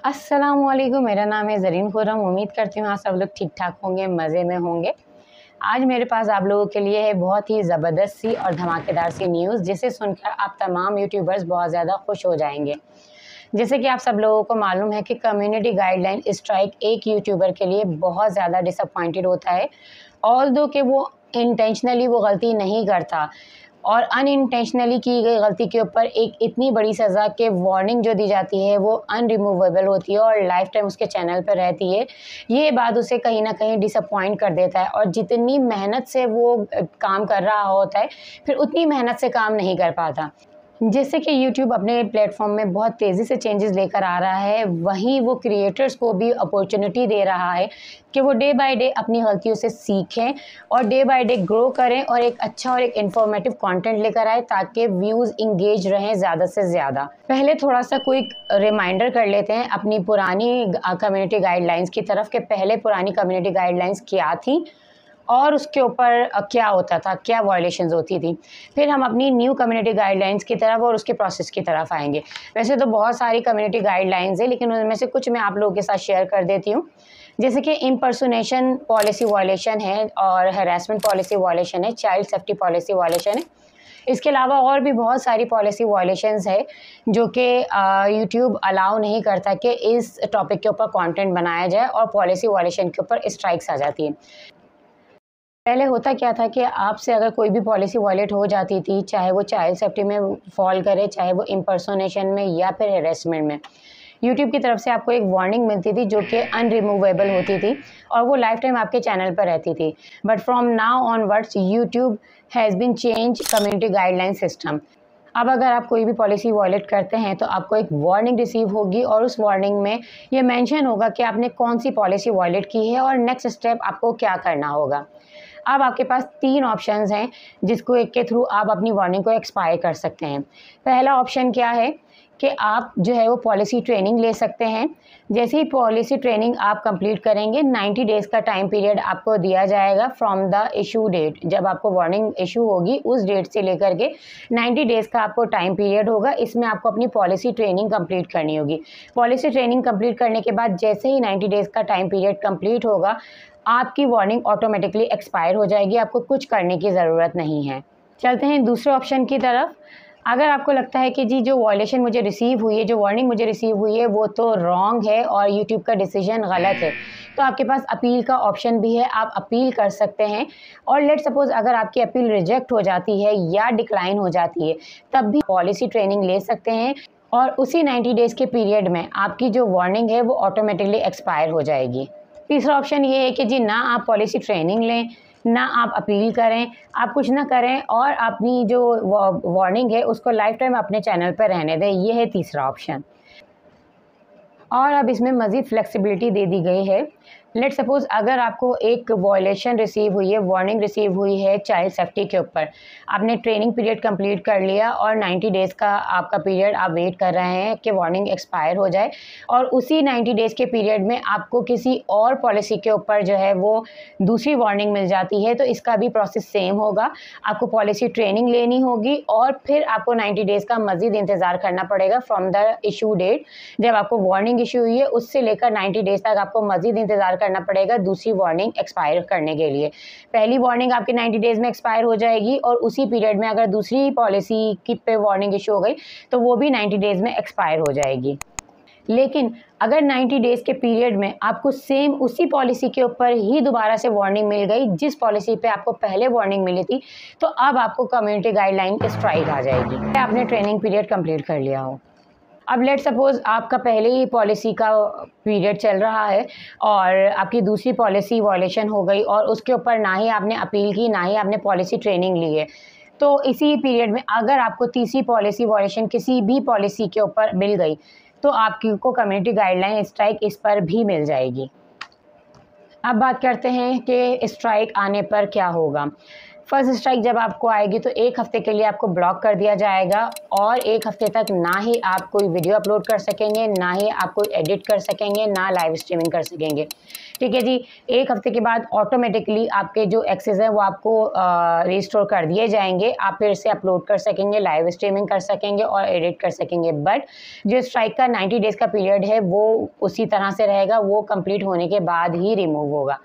अस्सलामुअलैकुम, मेरा नाम है ज़रीन खुर्रम। उम्मीद करती हूँ आप सब लोग ठीक ठाक होंगे, मज़े में होंगे। आज मेरे पास आप लोगों के लिए है बहुत ही ज़बरदस्त सी और धमाकेदार सी न्यूज़, जिसे सुनकर आप तमाम यूट्यूबर्स बहुत ज़्यादा खुश हो जाएंगे। जैसे कि आप सब लोगों को मालूम है कि कम्युनिटी गाइडलाइन स्ट्राइक एक यूट्यूबर के लिए बहुत ज़्यादा डिसअपॉइंटेड होता है। ऑल्दो कि वो इंटेंशनली वो गलती नहीं करता और अनइंटेंशनली की गई गलती के ऊपर एक इतनी बड़ी सज़ा के वार्निंग जो दी जाती है वो अनरिमूवेबल होती है और लाइफ टाइम उसके चैनल पर रहती है। ये बात उसे कहीं न कहीं डिसअपॉइंट कर देता है और जितनी मेहनत से वो काम कर रहा होता है, फिर उतनी मेहनत से काम नहीं कर पाता। जैसे कि यूट्यूब अपने प्लेटफॉर्म में बहुत तेज़ी से चेंजेस लेकर आ रहा है, वहीं वो क्रिएटर्स को भी अपॉर्चुनिटी दे रहा है कि वो डे बाय डे अपनी गलतियों से सीखें और डे बाय डे ग्रो करें और एक अच्छा और एक इन्फॉर्मेटिव कंटेंट लेकर आए ताकि व्यूज़ इंगेज रहें ज़्यादा से ज़्यादा। पहले थोड़ा सा क्विक रिमाइंडर कर लेते हैं अपनी पुरानी कम्युनिटी गाइडलाइंस की तरफ कि पहले पुरानी कम्युनिटी गाइडलाइंस क्या थी और उसके ऊपर क्या होता था, क्या वायलेशंस होती थी। फिर हम अपनी न्यू कम्युनिटी गाइडलाइंस की तरफ और उसके प्रोसेस की तरफ आएंगे। वैसे तो बहुत सारी कम्युनिटी गाइडलाइंस है, लेकिन उनमें से कुछ मैं आप लोगों के साथ शेयर कर देती हूँ। जैसे कि इम्पर्सोनेशन पॉलिसी वायलेशन है और हैरेसमेंट पॉलिसी वायलेशन है, चाइल्ड सेफ्टी पॉलिसी वायलेशन है। इसके अलावा और भी बहुत सारी पॉलिसी वायलेशंस है जो कि यूट्यूब अलाउ नहीं करता कि इस टॉपिक के ऊपर कंटेंट बनाया जाए और पॉलिसी वायलेशन के ऊपर स्ट्राइक्स आ जाती है। पहले होता क्या था कि आपसे अगर कोई भी पॉलिसी वायलेट हो जाती थी, चाहे वो चाइल्ड सेफ्टी में फॉल करे, चाहे वो इम्पर्सोनेशन में या फिर हैरेसमेंट में, यूट्यूब की तरफ से आपको एक वार्निंग मिलती थी जो कि अनरिमूवेबल होती थी और वो लाइफ टाइम आपके चैनल पर रहती थी। But from now onwards YouTube has been change community guideline system. अब अगर आप कोई भी पॉलिसी वायलेट करते हैं तो आपको एक वार्निंग रिसीव होगी और उस वार्निंग में ये मेंशन होगा कि आपने कौन सी पॉलिसी वायलेट की है और नेक्स्ट स्टेप आपको क्या करना होगा। अब आपके पास 3 ऑप्शंस हैं जिसको एक के थ्रू आप अपनी वार्निंग को एक्सपायर कर सकते हैं। पहला ऑप्शन क्या है कि आप जो है वो पॉलिसी ट्रेनिंग ले सकते हैं। जैसे ही पॉलिसी ट्रेनिंग आप कंप्लीट करेंगे, 90 डेज़ का टाइम पीरियड आपको दिया जाएगा फ्रॉम द इशू डेट। जब आपको वार्निंग इशू होगी उस डेट से लेकर के 90 डेज़ का आपको टाइम पीरियड होगा। इसमें आपको अपनी पॉलिसी ट्रेनिंग कंप्लीट करनी होगी। पॉलिसी ट्रेनिंग कंप्लीट करने के बाद जैसे ही 90 डेज़ का टाइम पीरियड कंप्लीट होगा, आपकी वार्निंग ऑटोमेटिकली एक्सपायर हो जाएगी, आपको कुछ करने की ज़रूरत नहीं है। चलते हैं दूसरे ऑप्शन की तरफ। अगर आपको लगता है कि जी जो वायलेशन मुझे रिसीव हुई है, जो वार्निंग मुझे रिसीव हुई है वो तो रॉन्ग है और यूट्यूब का डिसीजन गलत है, तो आपके पास अपील का ऑप्शन भी है, आप अपील कर सकते हैं। और लेट सपोज़ अगर आपकी अपील रिजेक्ट हो जाती है या डिक्लाइन हो जाती है, तब भी पॉलिसी ट्रेनिंग ले सकते हैं और उसी 90 डेज़ के पीरियड में आपकी जो वार्निंग है वो ऑटोमेटिकली एक्सपायर हो जाएगी। तीसरा ऑप्शन ये है कि जी ना आप पॉलिसी ट्रेनिंग लें, ना आप अपील करें, आप कुछ ना करें और अपनी जो वार्निंग है उसको लाइफ टाइम अपने चैनल पर रहने दें। ये है तीसरा ऑप्शन। और अब इसमें मज़ीद फ्लेक्सिबिलिटी दे दी गई है। लेट सपोज़ अगर आपको एक वायलेशन रिसीव हुई है, वार्निंग रिसीव हुई है चाइल्ड सेफ्टी के ऊपर, आपने ट्रेनिंग पीरियड कंप्लीट कर लिया और 90 डेज़ का आपका पीरियड आप वेट कर रहे हैं कि वार्निंग एक्सपायर हो जाए और उसी 90 डेज़ के पीरियड में आपको किसी और पॉलिसी के ऊपर जो है वो दूसरी वार्निंग मिल जाती है, तो इसका भी प्रोसेस सेम होगा। आपको पॉलिसी ट्रेनिंग लेनी होगी और फिर आपको 90 डेज़ का मज़ीद इंतज़ार करना पड़ेगा फ्रॉम द इशू डेट। जब आपको वार्निंग इशू हुई है उससे लेकर 90 डेज़ तक आपको मज़ीद इंतज़ार करना पड़ेगा दूसरी वार्निंग एक्सपायर करने के लिए। पहली वार्निंग आपकी 90 डेज़ में एक्सपायर हो जाएगी और उसी पीरियड में अगर दूसरी पॉलिसी की पे वार्निंग इशू हो गई तो वो भी 90 डेज़ में एक्सपायर हो जाएगी। लेकिन अगर 90 डेज़ के पीरियड में आपको सेम उसी पॉलिसी के ऊपर ही दोबारा से वार्निंग मिल गई जिस पॉलिसी पे आपको पहले वार्निंग मिली थी, तो अब आपको कम्युनिटी गाइडलाइन स्ट्राइक आ जाएगी। आपने ट्रेनिंग पीरियड कंप्लीट कर लिया हो। अब लेट सपोज़ आपका पहले ही पॉलिसी का पीरियड चल रहा है और आपकी दूसरी पॉलिसी वायलेशन हो गई और उसके ऊपर ना ही आपने अपील की, ना ही आपने पॉलिसी ट्रेनिंग ली है। तो इसी पीरियड में अगर आपको तीसरी पॉलिसी वायलेशन किसी भी पॉलिसी के ऊपर मिल गई, तो आपको कम्युनिटी गाइडलाइन स्ट्राइक इस पर भी मिल जाएगी। अब बात करते हैं कि स्ट्राइक आने पर क्या होगा। फर्स्ट स्ट्राइक जब आपको आएगी तो 1 हफ्ते के लिए आपको ब्लॉक कर दिया जाएगा और 1 हफ्ते तक ना ही आप कोई वीडियो अपलोड कर सकेंगे, ना ही आप कोई एडिट कर सकेंगे, ना लाइव स्ट्रीमिंग कर सकेंगे। ठीक है जी। 1 हफ्ते के बाद ऑटोमेटिकली आपके जो एक्सेस है वो आपको रिस्टोर कर दिए जाएंगे। आप फिर से अपलोड कर सकेंगे, लाइव स्ट्रीमिंग कर सकेंगे और एडिट कर सकेंगे। बट जो स्ट्राइक का 90 डेज़ का पीरियड है वो उसी तरह से रहेगा, वो कंप्लीट होने के बाद ही रिमूव होगा।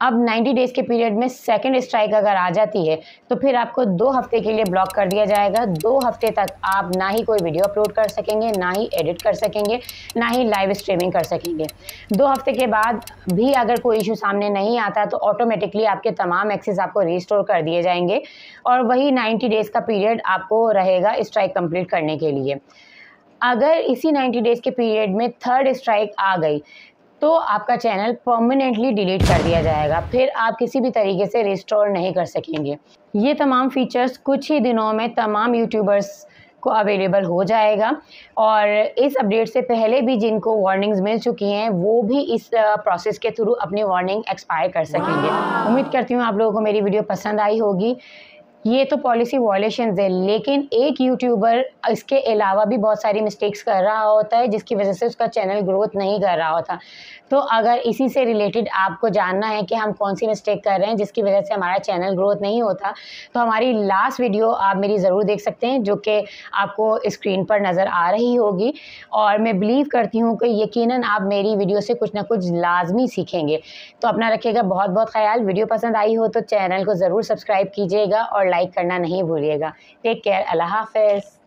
अब 90 डेज़ के पीरियड में सेकंड स्ट्राइक अगर आ जाती है तो फिर आपको 2 हफ्ते के लिए ब्लॉक कर दिया जाएगा। 2 हफ्ते तक आप ना ही कोई वीडियो अपलोड कर सकेंगे, ना ही एडिट कर सकेंगे, ना ही लाइव स्ट्रीमिंग कर सकेंगे। 2 हफ्ते के बाद भी अगर कोई इशू सामने नहीं आता तो ऑटोमेटिकली आपके तमाम एक्सेस आपको रिस्टोर कर दिए जाएंगे और वही 90 डेज़ का पीरियड आपको रहेगा स्ट्राइक कंप्लीट करने के लिए। अगर इसी 90 डेज़ के पीरियड में थर्ड स्ट्राइक आ गई तो आपका चैनल परमानेंटली डिलीट कर दिया जाएगा, फिर आप किसी भी तरीके से रिस्टोर नहीं कर सकेंगे। ये तमाम फीचर्स कुछ ही दिनों में तमाम यूट्यूबर्स को अवेलेबल हो जाएगा और इस अपडेट से पहले भी जिनको वार्निंग्स मिल चुकी हैं वो भी इस प्रोसेस के थ्रू अपनी वार्निंग एक्सपायर कर सकेंगे। उम्मीद करती हूँ आप लोगों को मेरी वीडियो पसंद आई होगी। ये तो पॉलिसी वॉयलेशंस है, लेकिन एक यूट्यूबर इसके अलावा भी बहुत सारी मिस्टेक्स कर रहा होता है जिसकी वजह से उसका चैनल ग्रोथ नहीं कर रहा होता। तो अगर इसी से रिलेटेड आपको जानना है कि हम कौन सी मिस्टेक कर रहे हैं जिसकी वजह से हमारा चैनल ग्रोथ नहीं होता, तो हमारी लास्ट वीडियो आप मेरी ज़रूर देख सकते हैं जो कि आपको स्क्रीन पर नज़र आ रही होगी। और मैं बिलीव करती हूँ कि यकीनन आप मेरी वीडियो से कुछ ना कुछ लाजमी सीखेंगे। तो अपना रखिएगा बहुत बहुत ख्याल। वीडियो पसंद आई हो तो चैनल को ज़रूर सब्सक्राइब कीजिएगा और लाइक करना नहीं भूलिएगा। Take care. अल्लाह हाफ़िज़।